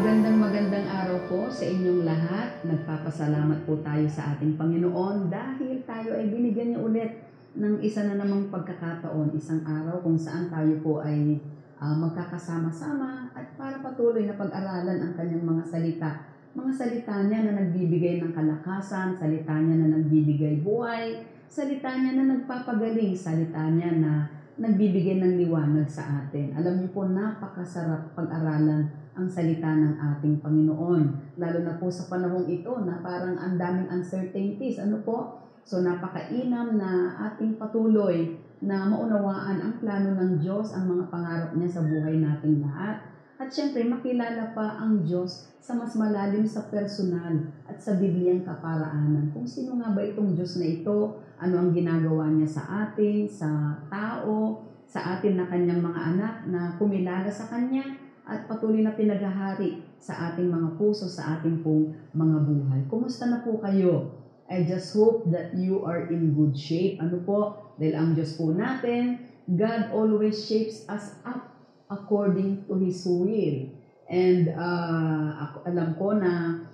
Magandang araw po sa inyong lahat. Nagpapasalamat po tayo sa ating Panginoon dahil tayo ay binigyan niya ulit ng isa na namang pagkakataon, isang araw kung saan tayo po ay magkakasama-sama at para patuloy na pag-aralan ang kanyang mga salita. Mga salita niya na nagbibigay ng kalakasan, salita niya na nagbibigay buhay, salita niya na nagpapagaling, salita niya na nagbibigay ng liwanag sa atin. Alam niyo po, napakasarap pag-aralan ang salita ng ating Panginoon. Lalo na po sa panahong ito na parang ang daming uncertainties. Ano po? So napakainam na ating patuloy na maunawaan ang plano ng Diyos, ang mga pangarap niya sa buhay natin lahat. At syempre, makilala pa ang Diyos sa mas malalim sa personal at sa Bibliang kaparaanan. Kung sino nga ba itong Diyos na ito, ano ang ginagawa niya sa atin, sa tao, sa atin na kanyang mga anak na kumilala sa kanya at patuloy na pinaghahari sa ating mga puso, sa ating pong mga buhay. Kumusta na po kayo? I just hope that you are in good shape. Ano po? Dahil ang Diyos po natin, God always shapes us up according to His will. And alam ko na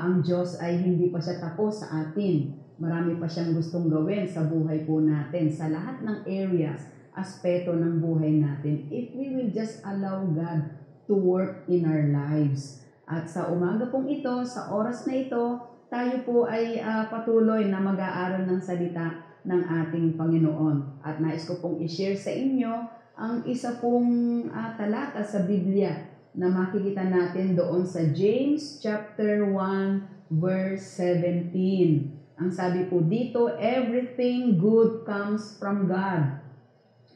ang Diyos ay hindi pa siya tapos sa atin. Marami pa siyang gustong gawin sa buhay po natin, sa lahat ng areas, aspeto ng buhay natin. If we will just allow God to work in our lives. At sa umaga pong ito, sa oras na ito, tayo po ay patuloy na mag-aaral ng salita ng ating Panginoon. At nais ko pong i-share sa inyo ang isa pong talata sa Biblia na makikita natin doon sa James chapter 1 verse 17. Ang sabi po dito, everything good comes from God.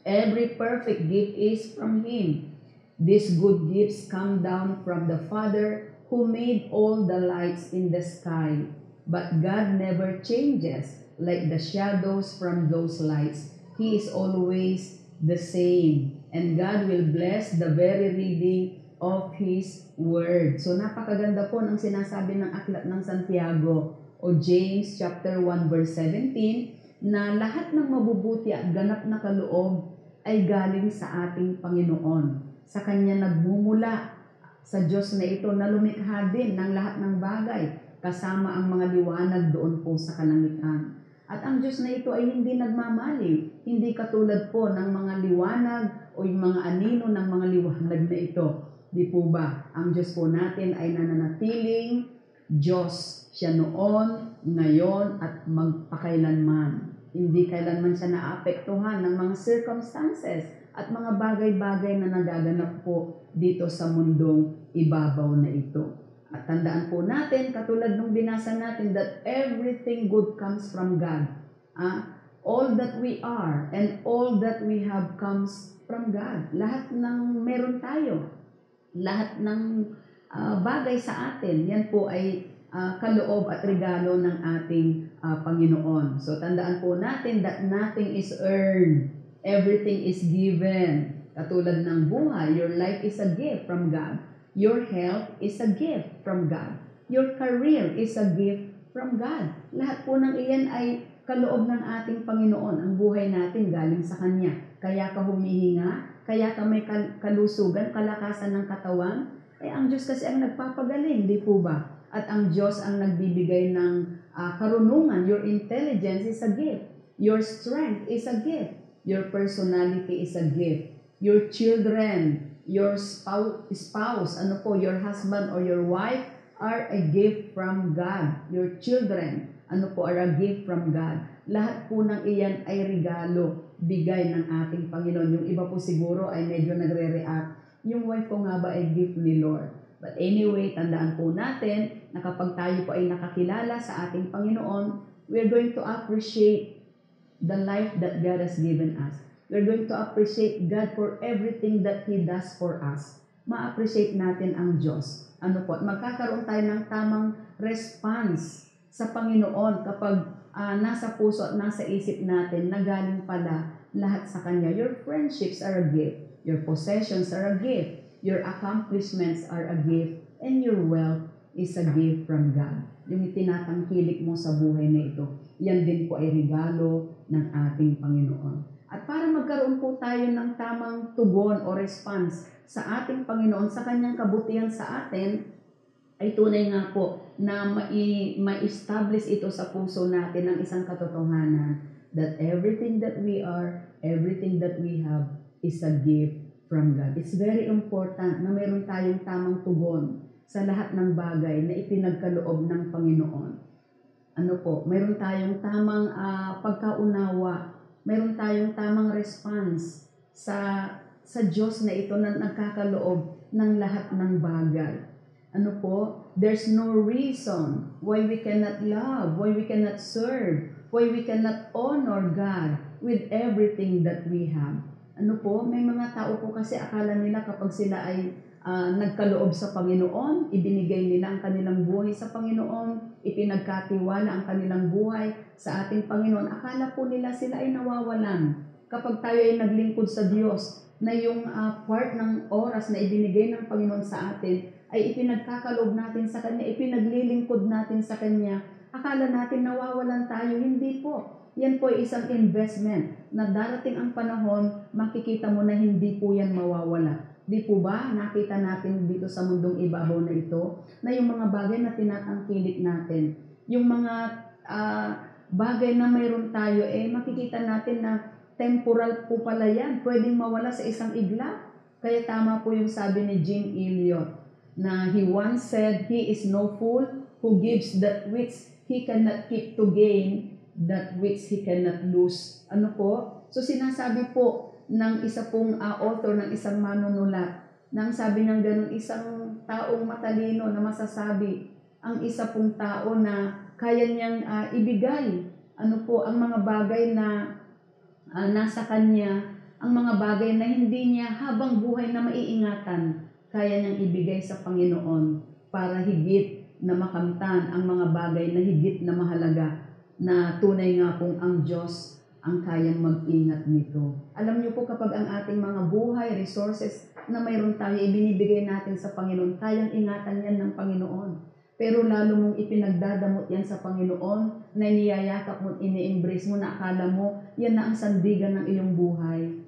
Every perfect gift is from Him. These good gifts come down from the Father who made all the lights in the sky. But God never changes like the shadows from those lights. He is always the same. And God will bless the very reading of His Word. So napakaganda po ng sinasabi ng aklat ng Santiago o James chapter 1 verse 17 na lahat ng mabubuti at ganap na kaloob ay galing sa ating Panginoon. Sa Kanya nagmumula, sa Diyos na ito na lumikha din ng lahat ng bagay, kasama ang mga liwanag doon po sa kalangitan. At ang Diyos na ito ay hindi nagmamaliw, hindi katulad po ng mga liwanag o yung mga anino ng mga liwanag na ito. Di po ba? Ang Diyos po natin ay nananatiling Diyos. Siya noon, ngayon, at magpakailanman. Hindi kailanman siya naapektuhan ng mga circumstances at mga bagay-bagay na nagaganap po dito sa mundong ibabaw na ito. At tandaan po natin, katulad nung binasa natin, that everything good comes from God. All that we are and all that we have comes from God. Lahat ng meron tayo, lahat ng bagay sa atin, yan po ay kaloob at regalo ng ating Panginoon. So tandaan po natin that nothing is earned. Everything is given. Katulad ng buhay, your life is a gift from God. Your health is a gift from God. Your career is a gift from God. Lahat po ng iyan ay kaloob ng ating Panginoon. Ang buhay natin galing sa Kanya. Kaya ka humihinga, kaya ka may kalusugan, kalakasan ng katawan, ang Diyos kasi ang nagpapagaling, di po ba? At ang Diyos ang nagbibigay ng karunungan. Your intelligence is a gift. Your strength is a gift. Your personality is a gift. Your children, your spouse, your husband or your wife are a gift from God. Your children, are a gift from God. Lahat po ng iyan ay regalo, bigay ng ating Panginoon. Yung iba po siguro ay medyo nagre-react. Yung wife ko nga ba ay gift ni Lord? But anyway, tandaan po natin na kapag tayo po ay nakakilala sa ating Panginoon, we're going to appreciate the life that God has given us. We're going to appreciate God for everything that He does for us. Ma-appreciate natin ang Diyos. Magkakaroon tayo ng tamang response sa Panginoon kapag nasa puso at nasa isip natin na galing pala lahat sa Kanya. Your friendships are a gift. Your possessions are a gift. Your accomplishments are a gift. And your wealth is a gift from God. Yung itinatangkilik mo sa buhay na ito, yan din po ay regalo ng ating Panginoon. At para magkaroon po tayo ng tamang tugon o response sa ating Panginoon, sa Kanyang kabutihan sa atin, ay tunay nga po na ma-establish ito sa puso natin ng isang katotohanan that everything that we are, everything that we have is a gift from God. It's very important na mayroon tayong tamang tugon sa lahat ng bagay na ipinagkaloob ng Panginoon. Mayroon tayong tamang pagkaunawa, mayroon tayong tamang response sa Diyos na ito na nagkakaloob ng lahat ng bagay. There's no reason why we cannot love, why we cannot serve, why we cannot honor God with everything that we have. May mga tao po kasi akala nila kapag sila ay nagkaloob sa Panginoon, ibinigay nila ang kanilang buhay sa Panginoon, ipinagkatiwala ang kanilang buhay sa ating Panginoon. Akala po nila sila ay nawawalan. Kapag tayo ay naglingkod sa Diyos, na yung part ng oras na ibinigay ng Panginoon sa atin, ay ipinagkakaloob natin sa Kanya, ipinaglilingkod natin sa Kanya. Akala natin nawawalan tayo, hindi po. Yan po ay isang investment na darating ang panahon, makikita mo na hindi po yan mawawala. Di po ba nakita natin dito sa mundong ibabaw na ito, na yung mga bagay na tinatangkilik natin, yung mga bagay na mayroon tayo, makikita natin na temporal po pala yan, pwedeng mawala sa isang iglap. Kaya tama po yung sabi ni Jim Elliot, na he once said, "He is no fool who gives that which he cannot keep to gain that which he cannot lose." So sinasabi po ng isa pong author, ng isang manunulat, nang sabi ng ganun, isang taong matalino na masasabi, ang isa pong tao na kaya niyang ibigay, ang mga bagay na nasa kanya, ang mga bagay na hindi niya habang buhay na maiingatan, kaya niyang ibigay sa Panginoon para higit na makamtan ang mga bagay na higit na mahalaga, na tunay nga pong ang Diyos ang kayang mag-ingat nito. Alam niyo po, kapag ang ating mga buhay, resources na mayroon tayo, ibinibigay natin sa Panginoon, kayang ingatan yan ng Panginoon. Pero lalo mong ipinagdadamot yan sa Panginoon, na niyayakap mo, ini-embrace mo, na akala mo, yan na ang sandigan ng iyong buhay.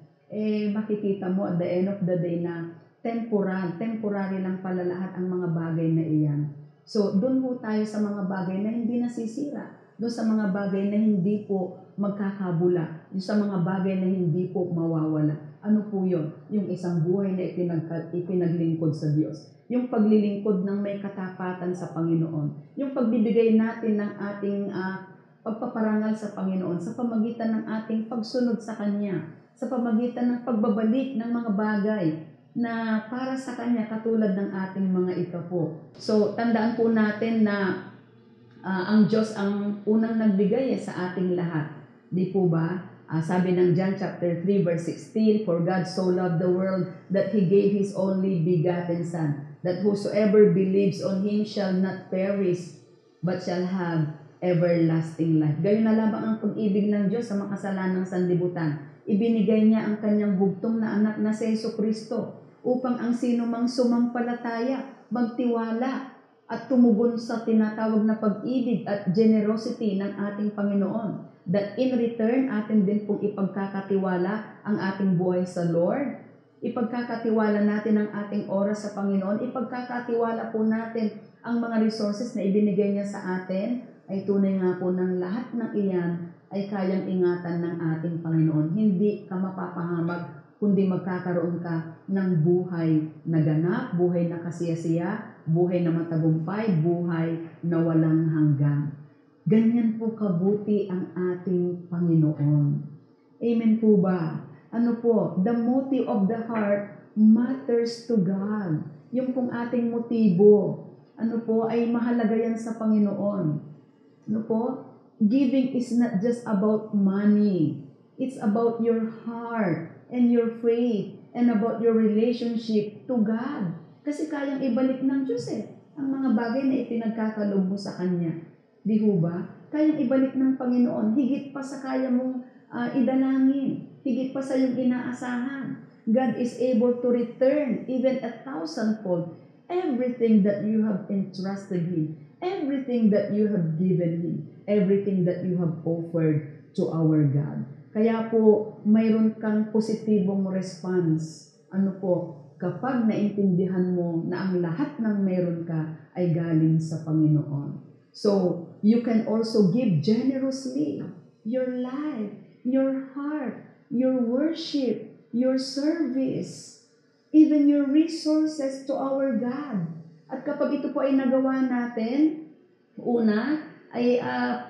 Makikita mo at the end of the day na temporary lang pala lahat ang mga bagay na iyan. So, doon po tayo sa mga bagay na hindi nasisira. Doon sa mga bagay na hindi po magkakabula. Doon sa mga bagay na hindi po mawawala. Ano po yun? Yung isang buhay na ipinaglingkod sa Diyos. Yung paglilingkod ng may katapatan sa Panginoon. Yung pagbibigay natin ng ating pagpaparangal sa Panginoon sa pamagitan ng ating pagsunod sa Kanya. Sa pamagitan ng pagbabalik ng mga bagay na para sa Kanya, katulad ng ating mga ito po. So, tandaan po natin na ang Diyos ang unang nagbigay sa ating lahat. Di po ba? Sabi ng John chapter 3 verse 16, "For God so loved the world that He gave His only begotten Son, that whosoever believes on Him shall not perish, but shall have everlasting life." Gayon na lamang ang pag-ibig ng Diyos sa makasalanang sanlibutan. Ibinigay niya ang kanyang bugtong na anak na si Jesucristo upang ang sino mang sumampalataya, magtiwala at tumugon sa tinatawag na pag-ibig at generosity ng ating Panginoon. That in return, atin din pong ipagkakatiwala ang ating buhay sa Lord. Ipagkakatiwala natin ang ating oras sa Panginoon. Ipagkakatiwala po natin ang mga resources na ibinigay niya sa atin. Ay tunay nga po ng lahat ng iyan ay kayang ingatan ng ating Panginoon. Hindi ka mapapahamak, kundi magkakaroon ka ng buhay na ganap, buhay na kasiyasiya, buhay na matagumpay, buhay na walang hanggan. Ganyan po kabuti ang ating Panginoon. Amen po ba? The motive of the heart matters to God. Yung pong ating motibo, ay mahalaga yan sa Panginoon. Giving is not just about money. It's about your heart and your faith and about your relationship to God. Kasi kayang ibalik ng Diyos ang mga bagay na ipinagkakaloob mo sa Kanya. Di ho ba? Kayang ibalik ng Panginoon. Higit pa sa kaya mong idalangin. Higit pa sa iyong inaasahan. God is able to return even 1,000-fold everything that you have entrusted Him. Everything that you have given Him. Everything that you have offered to our God. Kaya po, mayroon kang positibong response. kapag naintindihan mo na ang lahat ng meron ka ay galing sa Panginoon. So, you can also give generously your life, your heart, your worship, your service, even your resources to our God. At kapag ito po ay nagawa natin, una, ay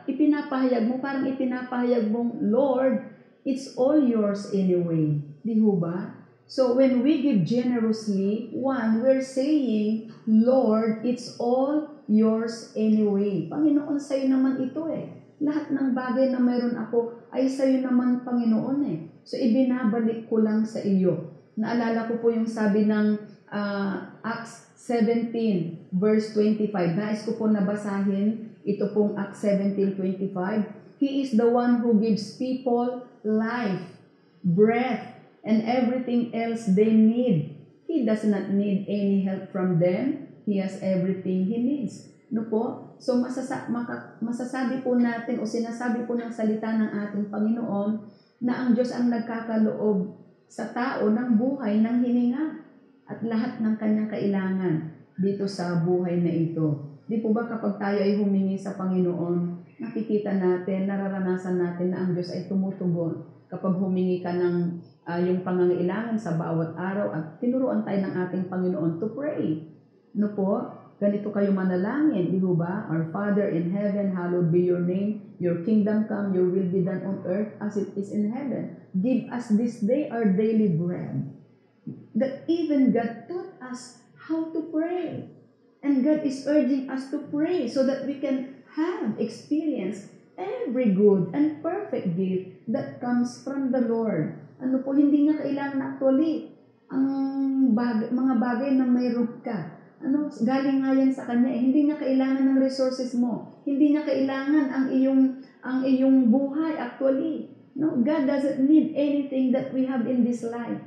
ipinapahayag mo, parang ipinapahayag mong, Lord, it's all yours anyway. Di ho ba? So when we give generously, one, we're saying, Lord, it's all yours anyway. Panginoon, sa'yo naman ito eh. Lahat ng bagay na mayroon ako ay sa'yo naman, Panginoon eh. So ibinabalik ko lang sa iyo. Naalala ko po yung sabi ng Acts 17 verse 25. Nais ko po nabasahin ito pong Acts 17:25. He is the one who gives people life, breath, and everything else they need. He does not need any help from them. He has everything he needs. No po? So masasabi po natin o sinasabi po ng salita ng ating Panginoon na ang Diyos ang nagkakaloob sa tao ng buhay ng hininga at lahat ng kanyang kailangan dito sa buhay na ito. Di po ba kapag tayo ay humingi sa Panginoon, nakikita natin, nararanasan natin na ang Diyos ay tumutugon. Kapag humingi ka ng yung pangangailangan sa bawat araw at tinuruan tayo ng ating Panginoon to pray. No po? Ganito kayo manalangin, di ba? Our Father in heaven, hallowed be your name. Your kingdom come, your will be done on earth as it is in heaven. Give us this day our daily bread. That even God taught us how to pray. And God is urging us to pray so that we can have experience every good and perfect gift that comes from the Lord. Ano po, hindi niya kailangan actually ang mga bagay na mayroon ka. Galing nga yan sa Kanya. Hindi niya kailangan ng resources mo. Hindi niya kailangan ang iyong buhay actually. No, God doesn't need anything that we have in this life.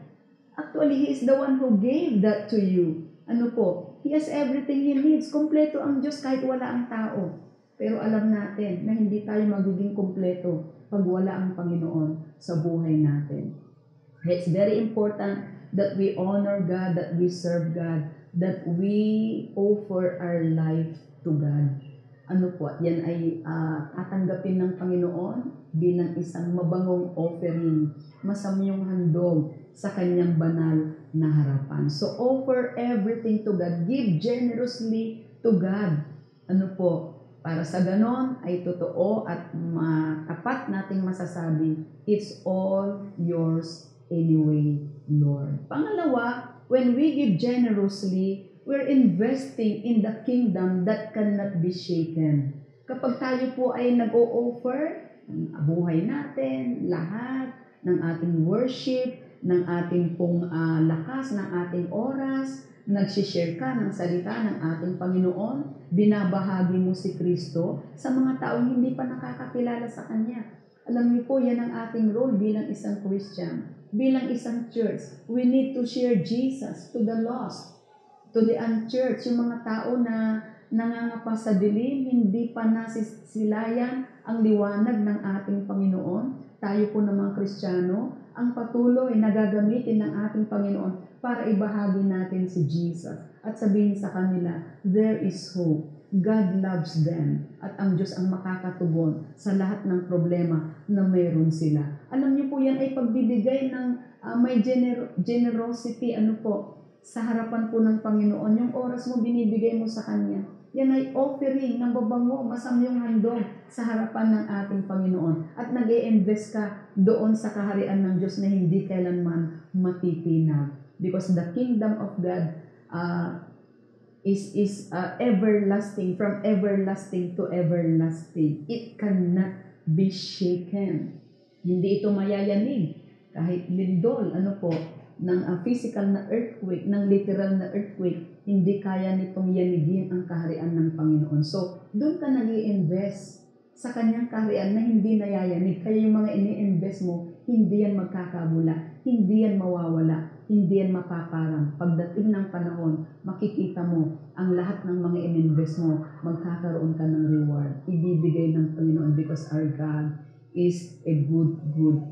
Actually, He is the one who gave that to you. Ano po? He has everything He needs. Kompleto ang Diyos kahit wala ang tao. Pero alam natin na hindi tayo magiging kompleto pag wala ang Panginoon sa buhay natin. It's very important that we honor God, that we serve God, that we offer our life to God. Ano po? Yan ay tatanggapin ng Panginoon bilang isang mabangong offering, masamyong handog sa Kanyang banal na harapan. So offer everything to God. Give generously to God. Ano po? Para sa ganon ay totoo at matapat nating masasabi, it's all yours anyway, Lord. Pangalawa, when we give generously, we're investing in the kingdom that cannot be shaken. Kapag tayo po ay nag-o-offer ng buhay natin, lahat ng ating worship, ng ating pong lakas, ng ating oras, nagsishare ka ng salita ng ating Panginoon, binabahagi mo si Kristo sa mga taong hindi pa nakakakilala sa Kanya. Alam niyo po, yan ang ating role bilang isang Christian, bilang isang church. We need to share Jesus to the lost, to the unchurched, yung mga tao na nangangapa sa dilim, hindi pa nasisilayan ang liwanag ng ating Panginoon. Tayo po ng mga Kristiyano, ang patuloy na gagamitin ng ating Panginoon para ibahagi natin si Jesus at sabihin sa kanila, there is hope. God loves them at ang Diyos ang makakatugon sa lahat ng problema na mayroon sila. Alam niyo po yan ay pagbibigay ng may generosity, sa harapan po ng Panginoon. Yung oras mo binibigay mo sa Kanya. Yan ay offering ng babango, masamyong handog sa harapan ng ating Panginoon. At nag-i-invest ka doon sa kaharian ng Diyos na hindi kailanman matitinag. Because the kingdom of God is everlasting, from everlasting to everlasting. It cannot be shaken. Hindi ito mayayanig. Kahit lindol, ng physical na earthquake, ng literal na earthquake, hindi kaya nitong yanigin ang kaharian ng Panginoon. So, doon ka nag-i-invest sa Kanyang kaharian na hindi nayayanig. Kaya yung mga ini-invest mo, hindi yan magkakabula, hindi yan mawawala, hindi yan mapaparang. Pagdating ng panahon, makikita mo ang lahat ng mga in-invest mo, magkakaroon ka ng reward. Ibibigay ng Panginoon because our God is a good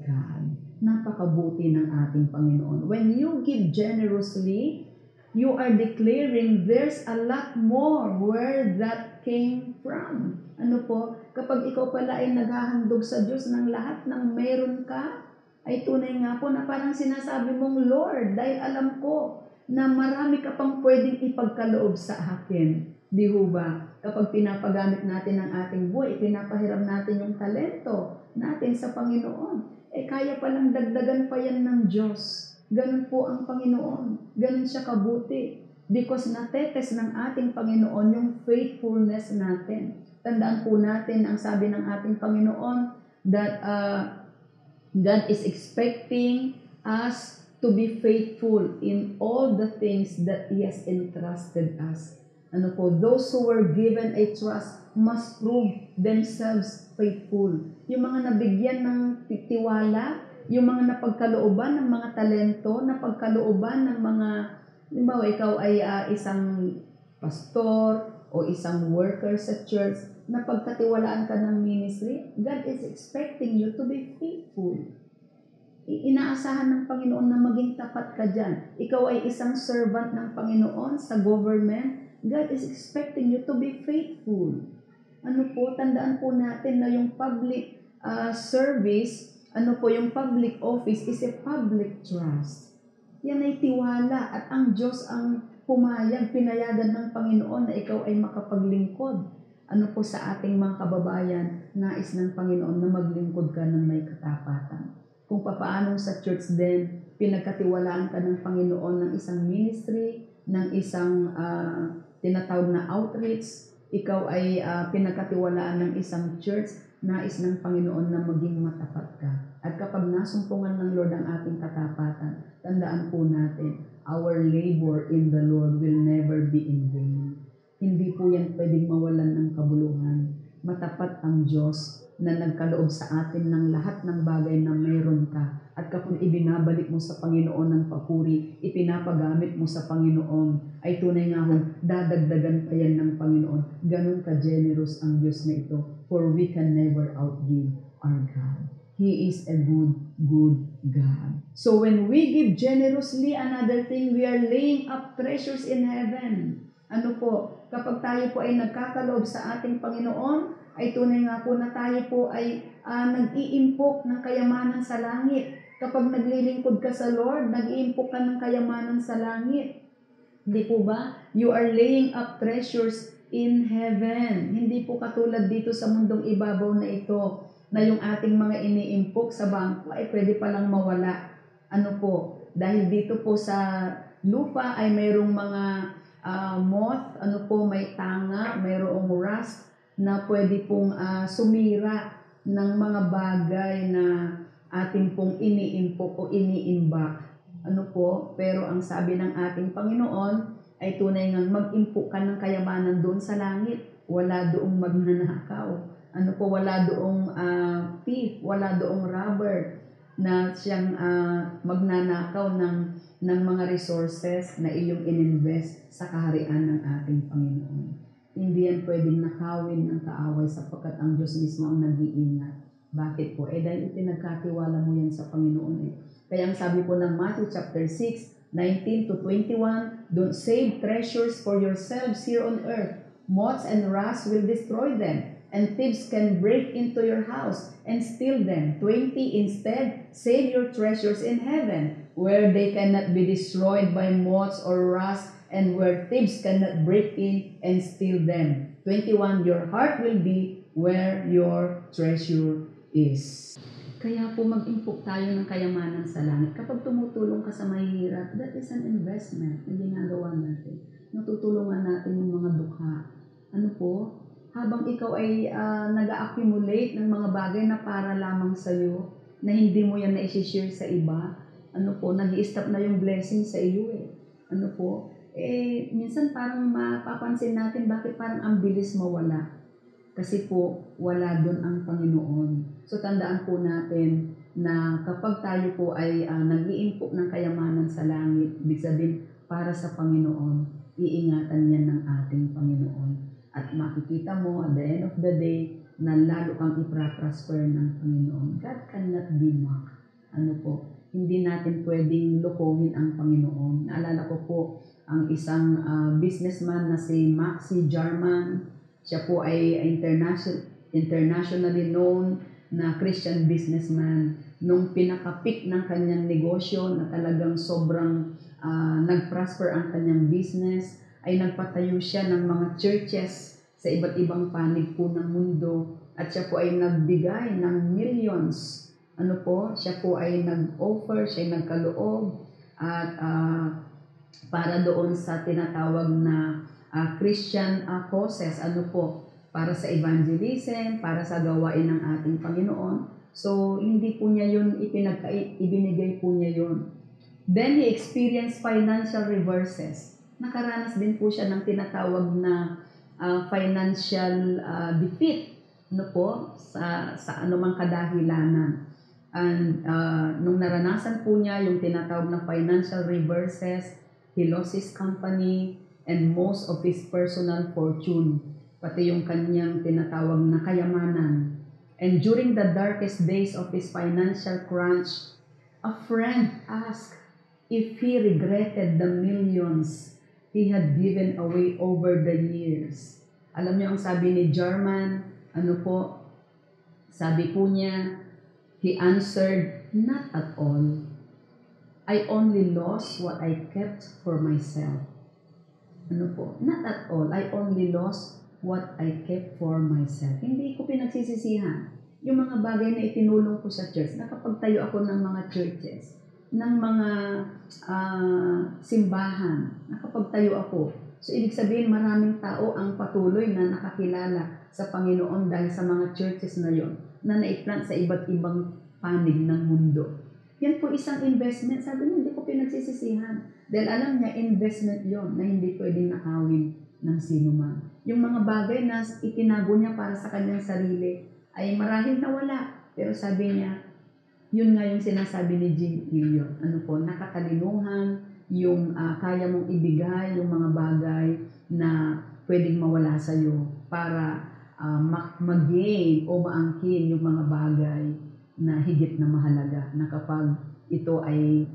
God. Napakabuti ng ating Panginoon. When you give generously, you are declaring there's a lot more where that came from. Ano po? Kapag ikaw pala ay naghahandog sa Diyos ng lahat ng meron ka, ay tunay nga po na parang sinasabi mong, Lord, dahil alam ko na marami ka pang pwedeng ipagkaloob sa akin. Di ho ba? Kapag pinapagamit natin ang ating buhay, pinapahiram natin yung talento natin sa Panginoon, kaya palang dagdagan pa yan ng Diyos. Ganun po ang Panginoon. Ganun siya kabuti. Because natetes ng ating Panginoon yung faithfulness natin. Tandaan po natin ang sabi ng ating Panginoon that God is expecting us to be faithful in all the things that He has entrusted us. Ano po, those who were given a trust must prove themselves faithful. Yung mga nabigyan ng tiwala, yung mga napagkalooban ng mga talento, napagkalooban ng mga, limbawa ikaw ay isang pastor o isang worker sa church, napagkatiwalaan ka ng ministry, God is expecting you to be faithful. Inaasahan ng Panginoon na maging tapat ka dyan. Ikaw ay isang servant ng Panginoon sa government, God is expecting you to be faithful. Ano po, tandaan po natin na yung public service, ano po, yung public office is a public trust. Yan ay tiwala at ang Diyos ang pumayag, pinayagan ng Panginoon na ikaw ay makapaglingkod. Ano po sa ating mga kababayan, nais ng Panginoon na maglingkod ka ng may katapatan. Kung papaano sa church din, pinagkatiwalaan ka ng Panginoon ng isang ministry, ng isang tinatawag na outreach, ikaw ay pinagkatiwalaan ng isang church, nais ng Panginoon na maging matapat ka. At kapag nasumpungan ng Lord ang ating katapatan, tandaan po natin, our labor in the Lord will never be in vain. Hindi po yan pwedeng mawalan ng kabuluhan. Matapat ang Diyos na nagkaloob sa atin ng lahat ng bagay na mayroon ka. At kapag ibinabalik mo sa Panginoon ng papuri, ipinapagamit mo sa Panginoon, ay tunay nga hong dadagdagan pa yan ng Panginoon. Ganun ka-generous ang Diyos na ito, for we can never outgive our God. He is a good, good God. So when we give generously, another thing, we are laying up treasures in heaven. Ano po, kapag tayo po ay nagkakaloob sa ating Panginoon, ay tunay nga po na tayo po ay nag-iimpok ng kayamanan sa langit. Kapag naglilingkod ka sa Lord, nag-iimpok ka ng kayamanan sa langit. Hindi po ba? You are laying up treasures in heaven. Hindi po katulad dito sa mundong ibabaw na ito, na yung ating mga iniimpok sa bangko ay pwede palang mawala. Ano po? Dahil dito po sa lupa ay mayroong mga moth, ano po, may tanga, mayroong rust na pwede pong sumira ng mga bagay na ating pong iniimpok o iniimbak. Ano po? Pero ang sabi ng ating Panginoon ay tunay nga mag-impok ka ng kayamanan doon sa langit. Wala doong magnanakaw. Ano po? Wala doong thief, wala doong robber na siyang magnanakaw ng mga resources na iyong ininvest sa kaharian ng ating Panginoon. Hindi yan pwedeng nakawin ng kaaway sapagkat ang Diyos mismo ang nag-iingat. Bakit po? Dahil ipinagkatiwala mo yan sa Panginoon . Kaya ang sabi po ng Matthew chapter 6, 19 to 21, don't save treasures for yourselves here on earth. Moths and rust will destroy them, and thieves can break into your house and steal them. 20, instead, save your treasures in heaven, where they cannot be destroyed by moths or rust, and where thieves cannot break in and steal them. 21, your heart will be where your treasure is. Kaya po mag-impok tayo ng kayamanan sa langit. Kapag tumutulong ka sa mahihirap, that is an investment na ginagawa natin. Natutulungan natin yung mga dukha. Ano po? Habang ikaw ay nag-accumulate ng mga bagay na para lamang sa iyo, na hindi mo yan na-share sa iba, ano po, nag-i-stop na yung blessing sa iyo . Ano po? Minsan parang mapapansin natin bakit parang ang bilis mawala. Kasi po, wala doon ang Panginoon. So tandaan po natin na kapag tayo po ay nag-iimpok ng kayamanan sa langit, ibig sabihin para sa Panginoon, iingatan yan ng ating Panginoon. At makikita mo at the end of the day na lalo kang ipraprosper ng Panginoon. God cannot be mocked. Ano po, hindi natin pwedeng lokohin ang Panginoon. Naalala ko po ang isang businessman na si Maxi Jarman. Siya po ay internationally known na Christian businessman. Nung pinaka-peak ng kanyang negosyo na talagang sobrang nag-prosper ang kanyang business, ay nagpatayo siya ng mga churches sa iba't ibang panig po ng mundo. At siya po ay nagbigay ng millions. Ano po, siya po ay nag-offer, siya ay nagkaloob at para doon sa tinatawag na Christian causes, ano po, para sa evangelism, para sa gawain ng ating Panginoon. So, hindi po niya yun ibinigay po niya yun. Then, he experienced financial reverses. Nakaranas din po siya ng tinatawag na financial defeat, no po, sa anumang kadahilanan. And nung naranasan po niya yung tinatawag na financial reverses, he lost his company and most of his personal fortune, pati yung kanyang tinatawag na kayamanan. And during the darkest days of his financial crunch, a friend asked if he regretted the millions he had given away over the years. Alam niyo ang sabi ni Jarman, ano po, sabi po niya, he answered, "Not at all. I only lost what I kept for myself." Ano po? Not at all. I only lost what I kept for myself. Hindi ko pinagsisisihan yung mga bagay na itinulong ko sa church. Nakapagtayo ako ng mga churches, ng mga simbahan. Nakapagtayo ako. So, ibig sabihin, maraming tao ang patuloy na nakakilala sa Panginoon dahil sa mga churches na yon na naiplant sa iba't ibang panig ng mundo. Yan po isang investment. Sabi niya, hindi ko pinagsisisihan. Dahil alam niya, investment yon na hindi pwedeng nakawin ng sino man. Yung mga bagay na itinago niya para sa kanyang sarili ay marahil nawala. Pero sabi niya, yun nga yung sinasabi ni Jim Elliot. Ano po, nakakalinuhan, yung kaya mong ibigay, yung mga bagay na pwedeng mawala sa'yo para mag-gain o maangkin yung mga bagay na higit na mahalaga na kapag ito ay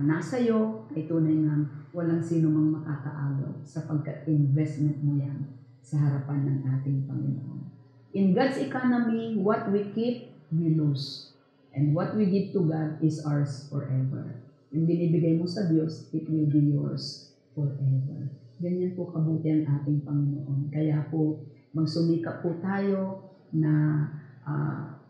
nasa iyo, ay tunay nga walang sino mang makakaagaw sapagkat investment mo yan sa harapan ng ating Panginoon. In God's economy, what we keep, we lose. And what we give to God is ours forever. Yung binibigay mo sa Diyos, it will be yours forever. Ganyan po kabuti ang ating Panginoon. Kaya po, magsumikap po tayo na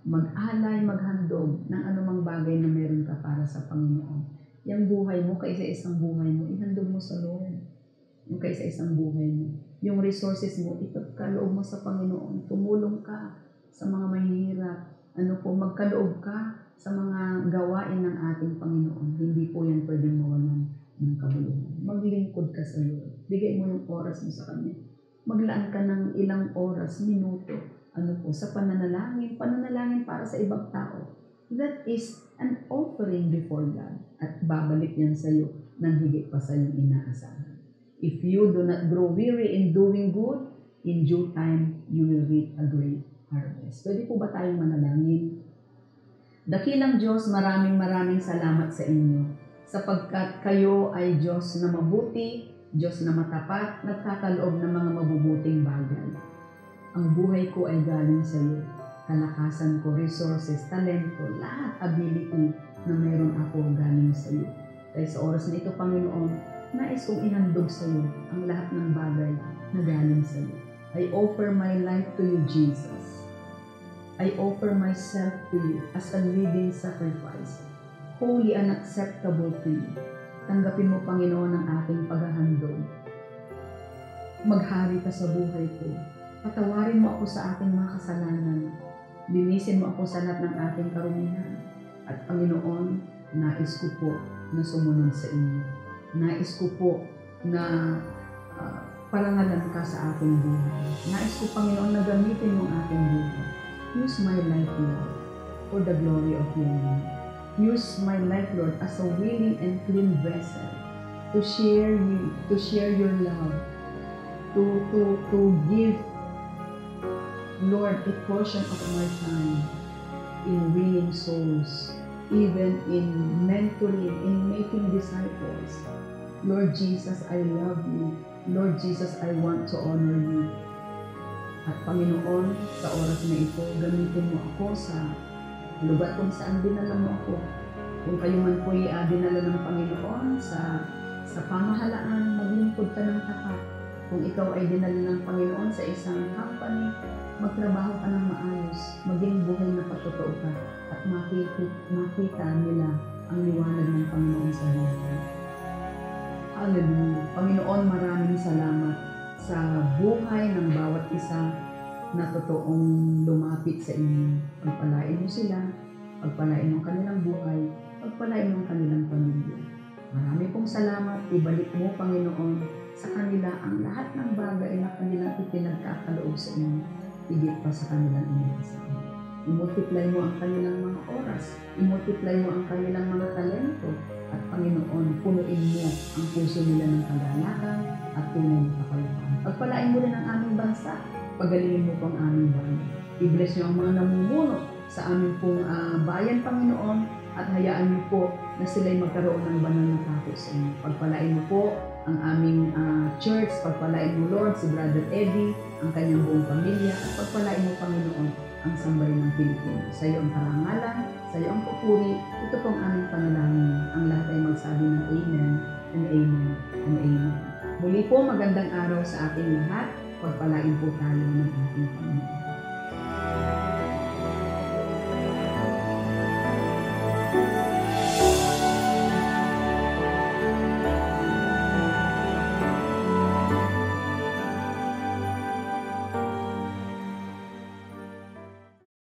mag-alay, maghandog ng anumang bagay na meron ka para sa Panginoon. Yung buhay mo, kaisa-isang buhay mo, ihandog mo sa Lord. Yung kaisa-isang buhay mo. Yung resources mo, ipagkaloob mo sa Panginoon. Tumulong ka sa mga mahihirap. Magkaloob ka sa mga gawain ng ating Panginoon. Hindi po yan pwedeng mawalan ng kabuluhan. Maglingkod ka sa Lord. Bigay mo yung oras mo sa Kanya. Maglaan ka ng ilang oras, minuto, sa pananalangin para sa ibang tao. That is an offering before God. At babalik yan sa iyo nang higit pa sa iyong inaasahan. If you do not grow weary in doing good, in due time, you will reap a great harvest. Pwede po ba tayong manalangin? Dakilang Diyos, maraming salamat sa inyo, sapagkat kayo ay Diyos na mabuti, Diyos na matapat, nagkakaloob ng mga mabubuting bagay. Ang buhay ko ay galing sa iyo. Kalakasan ko, resources, talento, lahat ability na meron ako galing sa iyo. Kaya sa oras na ito, Panginoon, nais kong ihandog sa iyo ang lahat ng bagay na galing sa iyo. I offer my life to you, Jesus. I offer myself to you as a living sacrifice, holy and acceptable to you. Tanggapin mo, Panginoon, ang aking paghahandog. Maghari ka sa buhay ko. Patawarin mo ako sa aking mga kasalanan. Linisin mo ako sa lahat ng ating karumihan. At Panginoon, nais ko po na sumunod sa inyo. Nais ko po na parangalan ka sa aking buhay. Nais ko, Panginoon, na gamitin mo ang aking buhay. Use my life, Lord, for the glory of your name. Use my life, Lord, as a willing and clean vessel to share you, to share your love, to give, Lord, a portion of my time in winning souls even in mentoring, in making disciples. Lord Jesus, I love you. Lord Jesus, I want to honor you. At Panginoon, sa oras na ito, gamitin mo ako sa lugar kung saan dinala mo ako. Kung kayo man po'y dinala ng Panginoon sa pamahalaan, maglingkod ka ng tapat. Kung ikaw ay dinala ng Panginoon sa isang company, magtrabaho ka ng maayos, maging buhay na patotoo ka, at makita nila ang liwanag ng Panginoon sa buhay. Hallelujah. Panginoon, maraming salamat sa buhay ng bawat isa na totoong lumapit sa inyo. Pagpalain mo sila, pagpalain mo kanilang buhay, pagpalain mo kanilang pamilya. Marami pong salamat. Ibalik mo, Panginoon, sa kanila ang lahat ng bagay na kanilang ipinagkakaloob sa inyo, higit pa sa kanilang inaasahan. I-multiply mo ang kanilang mga oras, i-multiply mo ang kanilang mga talento, at Panginoon, punuin mo ang puso nila ng kagalakan at tunay na kapayapaan. Pagpalain mo rin ang aming bansa, pagalingin mo pang aming bayan. I-bless niyo ang mga namumuno sa aming pong bayan, Panginoon, at hayaan niyo po na sila'y magkaroon ng banal na takot sa inyo. Pagpalain mo po ang aming church, pagpalain mo, Lord, si Brother Eddie, ang kanyang buong pamilya, at pagpalain mo, Panginoon, ang sambayan ng Pilipinas. Sa iyo ang karangalan, sa iyo ang papuri, ito pong aming panalangin. Ang lahat ay magsabi ng Amen and Amen and Amen. Muli po, magandang araw sa ating lahat. Pagpalain po tayo ng ating Panginoon.